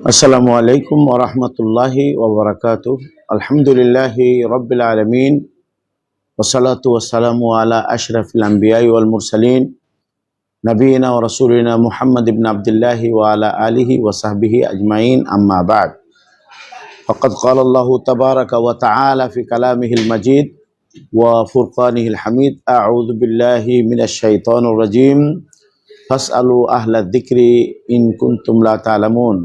আসসালামু আলাইকুম ওয়া রাহমাতুল্লাহি ওয়া বারাকাতুহু। আলহামদুলিল্লাহি রাব্বিল আলামিন ওয়া সালাতু ওয়া সালামু আলা আশরাফিল আমবিয়াই ওয়াল মুরসালিন নবিয়িনা ওয়া রাসূলিনা মুহাম্মদ ইবনে আবদুল্লাহি ওয়া আলা আলিহি ওয়া সাহবিহি আজমাইন, আম্মা বা'দ। ফাকাদ ক্বালা আল্লাহু তাবারাকা ওয়া তাআলা ফি কালামিহিল মাজিদ ওয়া ফুরকানিহিল হামিদ। আউযু বিল্লাহি মিনাশ শাইতানির রাজীম। ফাসআলু আহলা যিকরি ইন কুনতুম লা তা'লামুন।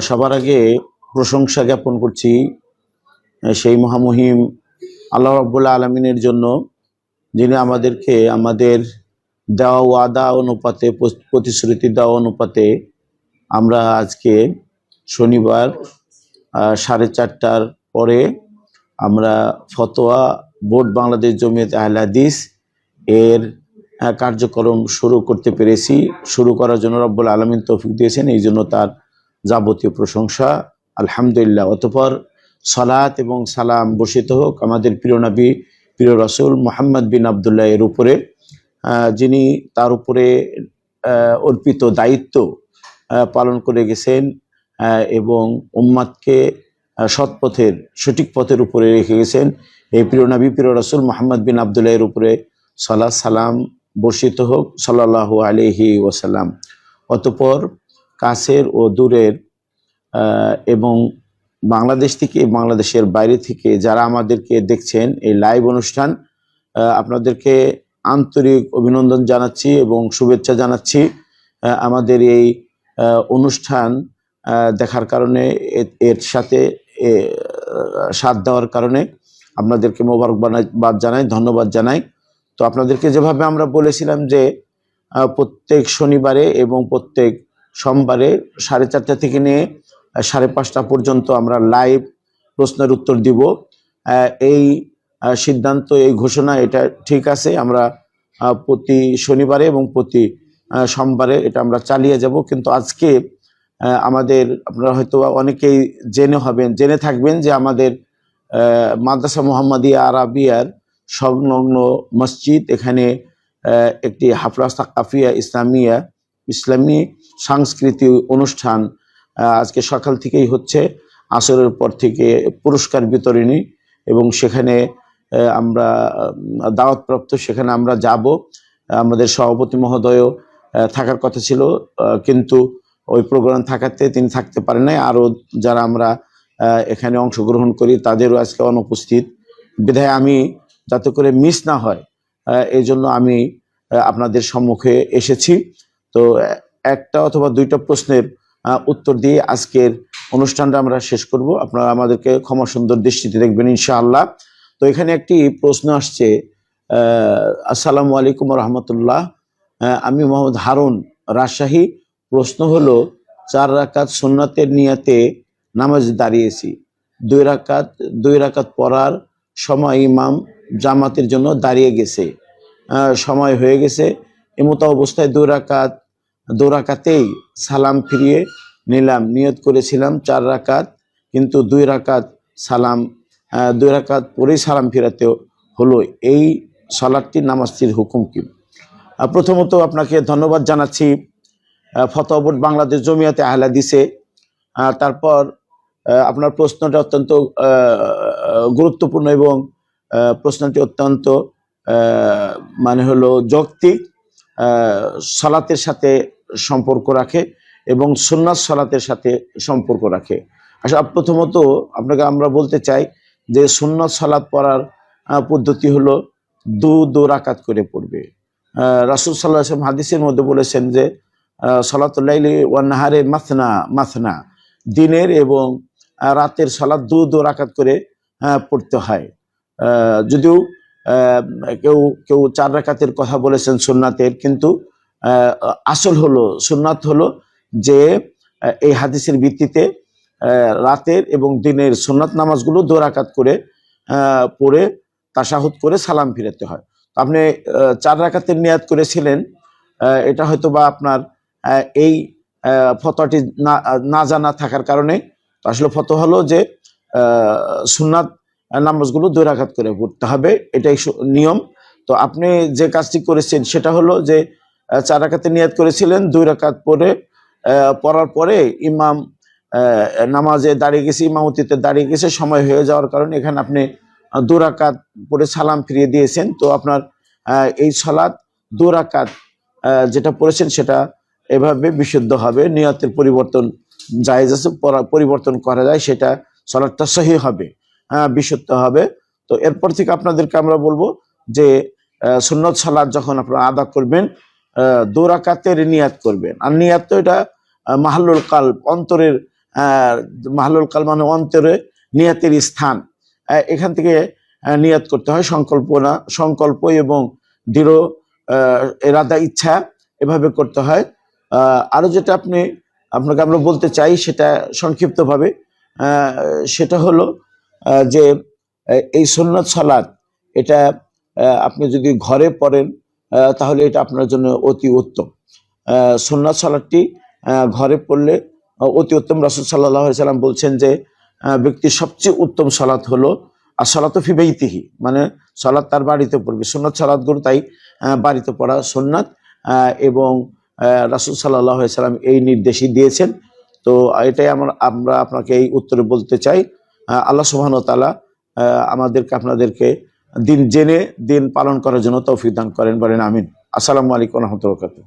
সবার আগে প্রশংসা জ্ঞাপন করছি সেই মহামহিম আল্লাহ রাব্বুল আলামিনের জন্য, যিনি আমাদেরকে আমাদের দেওয়া ওয়াদা অনুপাতে, প্রতিশ্রুতি দেওয়া অনুপাতে আমরা আজকে শনিবার 4:30টার পরে আমরা ফতোয়া বোর্ড বাংলাদেশ জমিয়ত আহলে হাদিস এর কার্যক্রম শুরু করতে পেরেছি। শুরু করার জন্য রব্বুল আলামিন তৌফিক দিয়েছেন, এই জন্য তার যাবতীয় প্রশংসা, আলহামদুলিল্লাহ। অতঃপর সালাত এবং সালাম বর্ষিত হোক আমাদের প্রিয় নবী, প্রিয় রাসূল মুহাম্মদ বিন আবদুল্লাহ এর উপরে, যিনি তার উপরে অর্পিত দায়িত্ব পালন করে গেছেন এবং উম্মাদকে সৎপথের, সঠিক পথের উপরে রেখে গেছেন। এই প্রিয় নবী, প্রিয় রাসূল মুহাম্মদ বিন আবদুল্লাহ এর উপরে সালাত সালাম বর্ষিত হোক, সাল্লাল্লাহু আলাইহি ওয়াসাল্লাম। অতঃপর কাছের ও দূরের এবং বাংলাদেশ থেকে, বাংলাদেশের বাইরে থেকে যারা আমাদেরকে দেখছেন এই লাইভ অনুষ্ঠান, আপনাদেরকে আন্তরিক অভিনন্দন জানাচ্ছি এবং শুভেচ্ছা জানাচ্ছি। আমাদের এই অনুষ্ঠান দেখার কারণে, এর সাথে সাথ দেওয়ার কারণে আপনাদেরকে মোবারকবাদ জানাই, ধন্যবাদ জানাই। তো আপনাদেরকে যেভাবে আমরা বলেছিলাম যে প্রত্যেক শনিবারে এবং প্রত্যেক সোমবারে 4:30 থেকে নিয়ে 5:30 পর্যন্ত আমরা লাইভ প্রশ্নের উত্তর দিব, এই সিদ্ধান্ত, এই ঘোষণা, এটা ঠিক আছে। আমরা প্রতি শনিবারে এবং প্রতি সোমবারে এটা আমরা চালিয়ে যাব। কিন্তু আজকে আমাদের, আপনারা হয়তো অনেকেই জেনে থাকবেন যে আমাদের মাদ্রাসা মুহাম্মাদিয়া আরাবিয়ার সংলগ্ন মসজিদ, এখানে একটি হাফলা সাকাফিয়া ইসলামী সাংস্কৃতিক অনুষ্ঠান আজকে সকাল থেকেই হচ্ছে। আসরের পর থেকে পুরস্কার বিতরণী, এবং সেখানে আমরা দাওয়াতপ্রাপ্ত, সেখানে আমরা যাব। আমাদের সভাপতি মহোদয়ও থাকার কথা ছিল, কিন্তু ওই প্রোগ্রাম থাকাতে তিনি থাকতে পারেন নাই। আরও যারা আমরা এখানে অংশগ্রহণ করি তাদেরও আজকে অনুপস্থিত বিধায় আমি, যাতে করে মিস না হয়, এই জন্য আমি আপনাদের সম্মুখে এসেছি। তো একটা অথবা দুইটা প্রশ্নের উত্তর দিয়ে আজকের অনুষ্ঠানটা আমরা শেষ করব। আপনারা আমাদেরকে ক্ষমা সুন্দর দৃষ্টিতে দেখবেন ইনশাআল্লাহ। তো এখানে একটি প্রশ্ন আসছে। আসসালামু আলাইকুম রহমতুল্লাহ, আমি মোহাম্মদ হারুন, রাজশাহী। প্রশ্ন হলো, 4 রাকাত সুন্নাতের নিয়াতে নামাজ দাঁড়িয়েছি। 2 রাকাত পড়ার সময় ইমাম জামাতের জন্য দাঁড়িয়ে গেছে, সময় হয়ে গেছে। এমতো অবস্থায় 2 রাকাতেই সালাম ফিরিয়ে নিলাম। নিয়ত করেছিলাম 4 রাকাত, কিন্তু 2 রাকাত পরেই সালাম ফিরাতে হলো। এই সালাতটির, নামাজটির হুকুম কি? প্রথমত আপনাকে ধন্যবাদ জানাচ্ছি ফতোয়া বোর্ড বাংলাদেশ জমিয়তে আহলে হাদিসে। তারপর আপনার প্রশ্নটা অত্যন্ত গুরুত্বপূর্ণ এবং প্রশ্নটি অত্যন্ত যৌক্তিক, সালাতের সাথে সম্পর্ক রাখে এবং সুন্নাত সালাতের সাথে সম্পর্ক রাখে। আসলে প্রথমত আপনাকে আমরা বলতে চাই যে সুন্নাত সালাত পড়ার পদ্ধতি হলো 2 রাকাত করে পড়বে। রাসূল সাল্লাল্লাহু আলাইহি ওয়াসাল্লাম হাদিসের মধ্যে বলেছেন যে সালাতুল লাইলি ওয়ান নাহারে মাসনা মাসনা, দিনের এবং রাতের সালাত 2 রাকাত করে পড়তে হয়। যদিও কেউ 4 রাকাতের কথা বলেছেন সুন্নাতের, কিন্তু আসল হলো, সুন্নাত হলো যে এই হাদিসের ভিত্তিতে রাতের এবং দিনের সুন্নাত নামাজগুলো 2 রাকাত করে পড়ে তাশাহুদ করে সালাম ফিরাতে হয়। আপনি 4 রাকাতের নিয়াত করেছিলেন, এটা হয়তো বা আপনার এই ফতোয়াটি না জানা থাকার কারণে। আসলে ফতোয়া হলো যে সুন্নাত নামাজগুলো 2 রাকাত করে পড়তে হবে, এটাই নিয়ম। তো আপনি যে কাজটি করেছেন সেটা হলো যে 4 রাকাতে নিয়াত করেছিলেন, 2 রাকাত পরে পড়ার পরে ইমাম নামাজে দাঁড়িয়ে গেছে, ইমামতিতে দাঁড়িয়ে গেছে, সময় হয়ে যাওয়ার কারণে এখানে আপনি 2 রাকাত পড়ে সালাম ফিরিয়ে দিয়েছেন। তো আপনার এই সালাত 2 রাকাত যেটা পড়েছেন সেটা এভাবে বিশুদ্ধ হবে। নিয়তের পরিবর্তন জায়েজ আছে, পরিবর্তন করা যায়, সেটা সালাতটা সহি হবে, বিশুদ্ধ হবে। তো এরপর থেকে আপনাদেরকে আমরা বলবো যে সুন্নত সালাত যখন আপনারা আদা করবেন 2 রাকাতের নিয়াত করবেন। আর নিয়াত তো এটা মাহলুল কালব, অন্তরের মাহলুল কালব মানে অন্তরে নিয়াতের স্থান। এখান থেকে নিয়াত করতে হয়, সংকল্প এবং দৃঢ় এরাদা, ইচ্ছা, এভাবে করতে হয়। আরো যেটা আপনাকে আমরা বলতে চাই সেটা সংক্ষিপ্তভাবে, সেটা হলো যে এই সুন্নত সালাত এটা আপনি যদি ঘরে পড়েন তাহলে এটা আপনার জন্য অতি উত্তম। সুন্নত সালাতটি ঘরে পড়লে অতি উত্তম। রাসূল সাল্লাল্লাহু আলাইহি সাল্লাম বলছেন যে ব্যক্তির সবচেয়ে উত্তম সালাত হলো আসসালাতু ফি বাইতিহি, মানে সালাত তার বাড়িতে পড়বে। সুন্নত সালাতগুলো তাই বাড়িতে পড়া সুন্নাত, এবং রাসূল সাল্লাল্লাহু আলাইহি সাল্লাম এই নির্দেশই দিয়েছেন। তো এটাই আমরা আপনাকে এই উত্তরে বলতে চাই। আল্লাহ সুবহানাহু ওয়া তাআলা আপনাদেরকে দিন জেনে দিন পালন করার জন্য তৌফিক দান করেন, বলেন আমিন। আসসালামু আলাইকুম ওয়া রাহমাতুল্লাহি ওয়া বারাকাতুহু।